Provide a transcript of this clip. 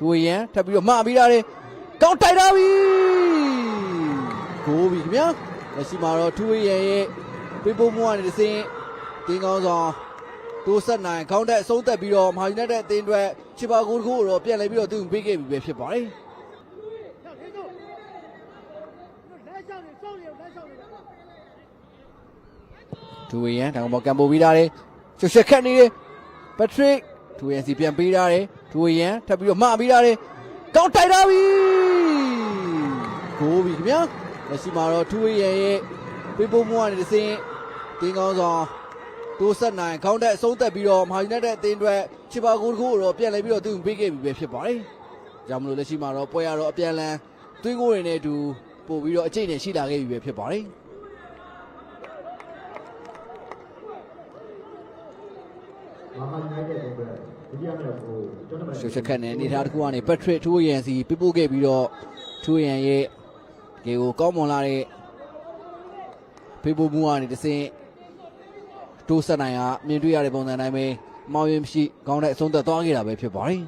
ထူဝေရန်ထပ်ပြီးတော့မှပြီးရတယ်ကောင်းတိုက်ထားပြီဂိုးပြီခင်ဗျာလက်ရှိမှာတော့ထူဝေရန်ရဲ့ပေးပို့မှုကနေတစ်စင်းတင်းကောင်းဆောင်တိုးဆက်နိုင်ခေါင်းတက်အဆုံးသက်ပြီးတော့မဟာယူနိုက်တက်အသင်းအတွက်ချီပါဂိုးတစ်ခုကိုတော့ပြန်လဲပြီးတော့သူ့ပေးခဲ့ပြီပဲဖြစ်ပါတယ်ထူဝေရန်တောင်ပေါ်ကန်ပိုပြီးသားတယ်ရှုပ်ရှက်ခတ်နေတယ်ပက်ထရစ်ထူဝေရန်စီပြန်ပေးထားတယ်ထူဝေရန်ထပ်ပြီးတော့မှပြီးသားတယ်ကောင်းတိုက်ထားပြီဂိုးပြီခင်ဗျာလက်ရှိမှာတော့ထူဝေရန်ရဲ့ပေးပို့မှုကနေတစ်စင်းတင်းကောင်းဆောင်တိုးဆက်နိုင်ခေါင်းတက်အဆုံးသက်ပြီးတော့မဟာယူနိုက်တက်အသင်းအတွက်ချီပါဂိုးတစ်ခုကိုတော့ပြန်လဲပြီးတော့သူ့ပေးခဲ့ပြီပဲဖြစ်ပါတယ်ကြောင့်မလို့လက်ရှိမှာတော့ပွဲရတော့အပြန်လန်သွင်းကိုတွေနဲ့အတူပို့ပြီးတော့အကျိတ်နဲ့ရှိလာခဲ့ပြီပဲဖြစ်ပါတယ်ရှုပ်ရှက်ခတ်နဲ့အနေထားတစ်ခုကနေပက်ထရစ်ထူဝေရန်စီပြပို့ခဲ့ပြီးတော့ထူဝေရန်ရဲ့ဂေကိုကောင်းမွန်လာတဲ့ဖေးပို့မှုကနေတစ်စင်းတိုးဆက်နိုင်ကမြင်တွေ့ရတဲ့ပုံစံတိုင်းပဲမောင်ရင်မရှိခေါင်းတဲ့အဆုံးသက်သွားခဲ့တာပဲဖြစ်ပါတယ်